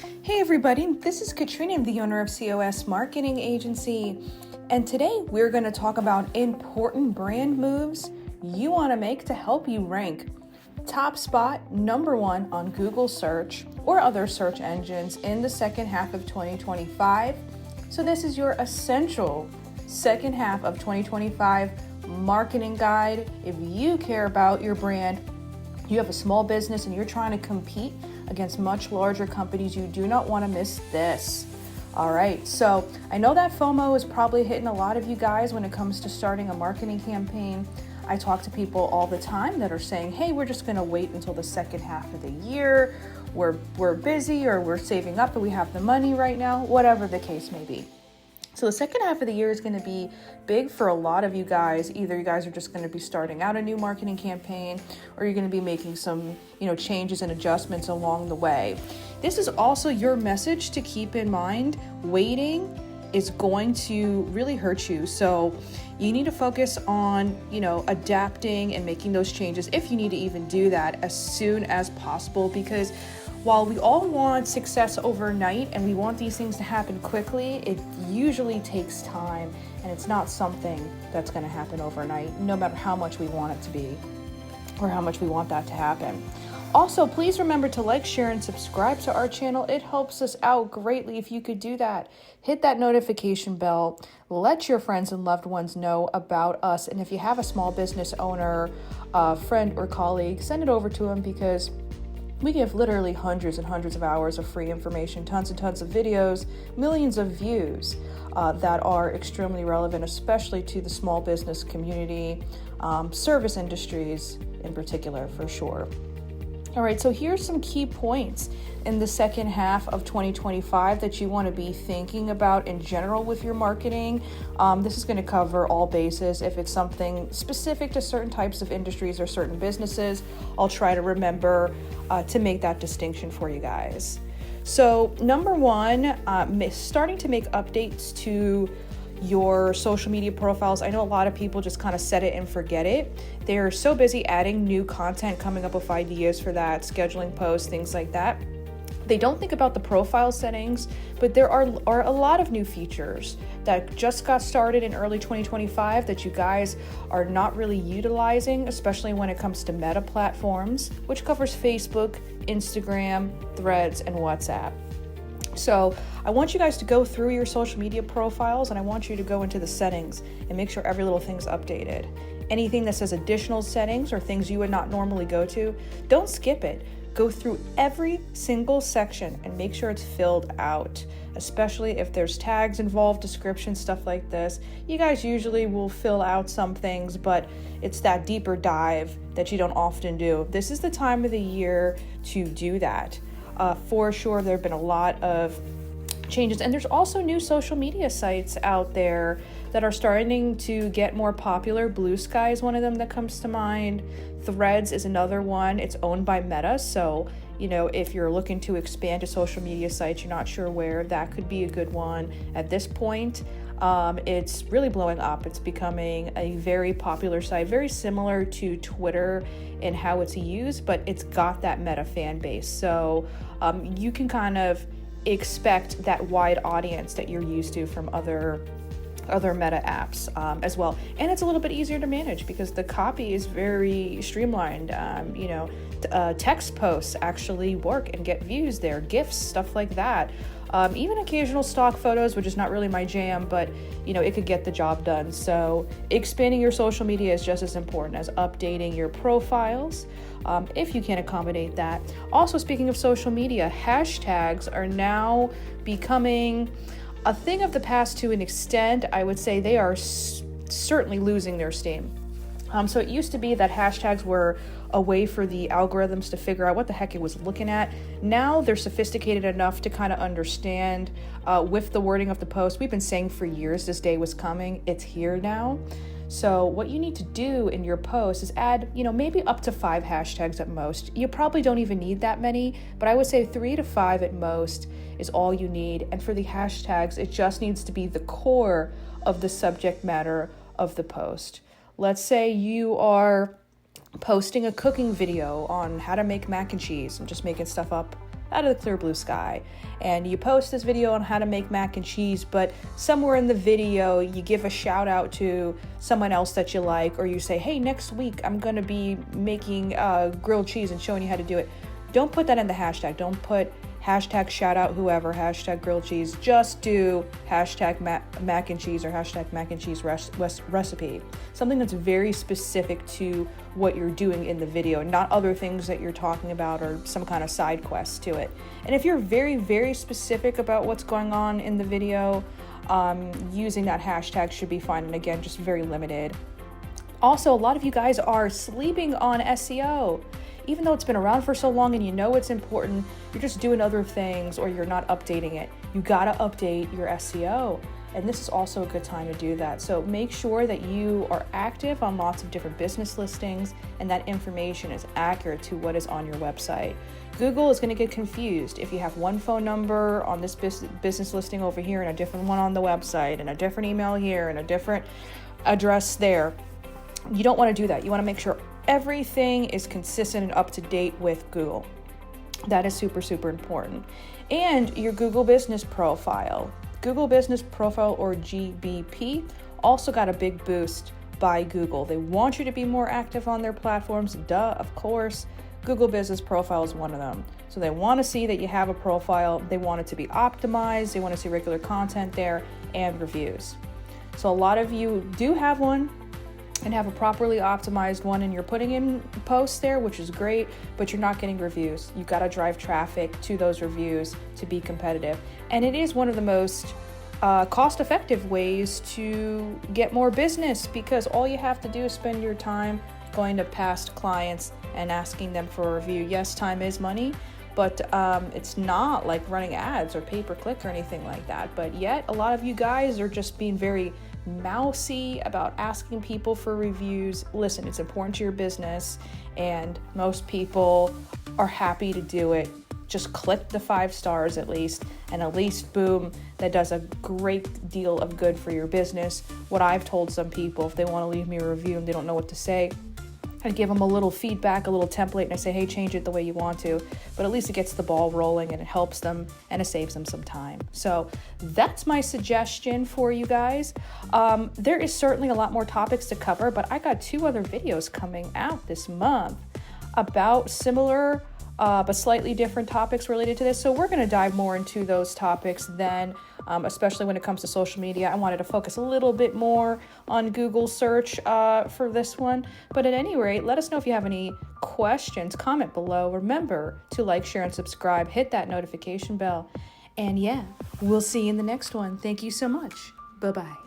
Hey everybody, this is Katrina, the owner of COSMarketing Agency, and today we're going to talk about important brand moves you want to make to help you rank top spot number one on Google search or other search engines in the second half of 2025. So this is your essential second half of 2025 marketing guide. If you care about your brand, you have a small business and you're trying to compete against much larger companies, you do not want to miss this. All right, so I know that FOMO is probably hitting a lot of you guys when it comes to starting a marketing campaign. I talk to people all the time that are saying, hey, we're just going to wait until the second half of the year. We're busy, or we're saving up and we have the money right now, whatever the case may be. So the second half of the year is going to be big for a lot of you guys. Either you guys are just going to be starting out a new marketing campaign, or you're going to be making some, changes and adjustments along the way. This is also your message to keep in mind. Waiting is going to really hurt you. So you need to focus on, adapting and making those changes, if you need to even do that, as soon as possible, because while we all want success overnight and we want these things to happen quickly, it usually takes time, and it's not something that's going to happen overnight, no matter how much we want it to be or how much we want that to happen. Also, please remember to like, share, and subscribe to our channel. It helps us out greatly if you could do that. Hit that notification bell. Let your friends and loved ones know about us. And if you have a small business owner, friend, or colleague, send it over to them, because we give literally hundreds and hundreds of hours of free information, tons and tons of videos, millions of views that are extremely relevant, especially to the small business community, service industries in particular, for sure. All right, so here's some key points in the second half of 2025 that you want to be thinking about in general with your marketing. This is going to cover all bases. If it's something specific to certain types of industries or certain businesses, I'll try to remember to make that distinction for you guys. So number one, starting to make updates to your social media profiles. I know a lot of people just kind of set it and forget it. They're so busy adding new content, coming up with ideas for that, scheduling posts, things like that. They don't think about the profile settings, but there are a lot of new features that just got started in early 2025 that you guys are not really utilizing, especially when it comes to meta platforms, which covers Facebook, Instagram, Threads, and WhatsApp. So I want you guys to go through your social media profiles, and I want you to go into the settings and make sure every little thing's updated. Anything that says additional settings or things you would not normally go to, don't skip it. Go through every single section and make sure it's filled out, especially if there's tags involved, descriptions, stuff like this. You guys usually will fill out some things, but it's that deeper dive that you don't often do. This is the time of the year to do that. For sure, there have been a lot of changes, and there's also new social media sites out there that are starting to get more popular. Blue Sky is one of them that comes to mind. Threads is another one. It's owned by Meta, so if you're looking to expand to social media sites, you're not sure where, that could be a good one. At this point, it's really blowing up. It's becoming a very popular site, very similar to Twitter in how it's used, but it's got that Meta fan base. So you can kind of expect that wide audience that you're used to from other Meta apps as well. And it's a little bit easier to manage because the copy is very streamlined. Text posts actually work and get views there, GIFs, stuff like that. Even occasional stock photos, which is not really my jam, but it could get the job done. So expanding your social media is just as important as updating your profiles, if you can accommodate that. Also, speaking of social media, hashtags are now becoming a thing of the past to an extent. I would say they are certainly losing their steam. So it used to be that hashtags were a way for the algorithms to figure out what the heck it was looking at. Now they're sophisticated enough to kind of understand with the wording of the post. We've been saying for years this day was coming. It's here now. So what you need to do in your post is add, maybe up to 5 hashtags at most. You probably don't even need that many, but I would say 3 to 5 at most is all you need. And for the hashtags, it just needs to be the core of the subject matter of the post. Let's say you are posting a cooking video on how to make mac and cheese. I'm just making stuff up out of the clear blue sky. And you post this video on how to make mac and cheese, but somewhere in the video, you give a shout out to someone else that you like, or you say, hey, next week, I'm going to be making grilled cheese and showing you how to do it. Don't put that in the hashtag. Don't put hashtag shout out whoever, hashtag grilled cheese. Just do hashtag mac and cheese or hashtag mac and cheese recipe. Something that's very specific to what you're doing in the video, not other things that you're talking about or some kind of side quest to it. And if you're very, very specific about what's going on in the video, using that hashtag should be fine. And again, just very limited. Also, a lot of you guys are sleeping on SEO. Even though it's been around for so long and you know it's important, you're just doing other things or you're not updating it. You gotta update your SEO. And this is also a good time to do that. So make sure that you are active on lots of different business listings and that information is accurate to what is on your website. Google is gonna get confused if you have one phone number on this business listing over here and a different one on the website and a different email here and a different address there. You don't wanna do that. You wanna make sure everything is consistent and up to date with Google. That is super, super important. And your Google Business Profile. Google Business Profile, or GBP, also got a big boost by Google. They want you to be more active on their platforms. Duh, of course. Google Business Profile is one of them. So they want to see that you have a profile. They want it to be optimized. They want to see regular content there and reviews. So a lot of you do have one and have a properly optimized one, and you're putting in posts there, which is great, but you're not getting reviews. You got to drive traffic to those reviews to be competitive. And it is one of the most cost-effective ways to get more business, because all you have to do is spend your time going to past clients and asking them for a review. Yes, time is money, but it's not like running ads or pay-per-click or anything like that. But yet, a lot of you guys are just being very mousy about asking people for reviews. Listen, it's important to your business, and most people are happy to do it. Just click the 5 stars at least, and at least, boom, that does a great deal of good for your business. What I've told some people, if they want to leave me a review and they don't know what to say, I give them a little feedback, a little template, and I say, hey, change it the way you want to. But at least it gets the ball rolling and it helps them and it saves them some time. So that's my suggestion for you guys. There is certainly a lot more topics to cover, but I got 2 other videos coming out this month about similar but slightly different topics related to this. So we're going to dive more into those topics then, especially when it comes to social media. I wanted to focus a little bit more on Google search for this one. But at any rate, let us know if you have any questions. Comment below. Remember to like, share, and subscribe. Hit that notification bell. And yeah, we'll see you in the next one. Thank you so much. Bye-bye.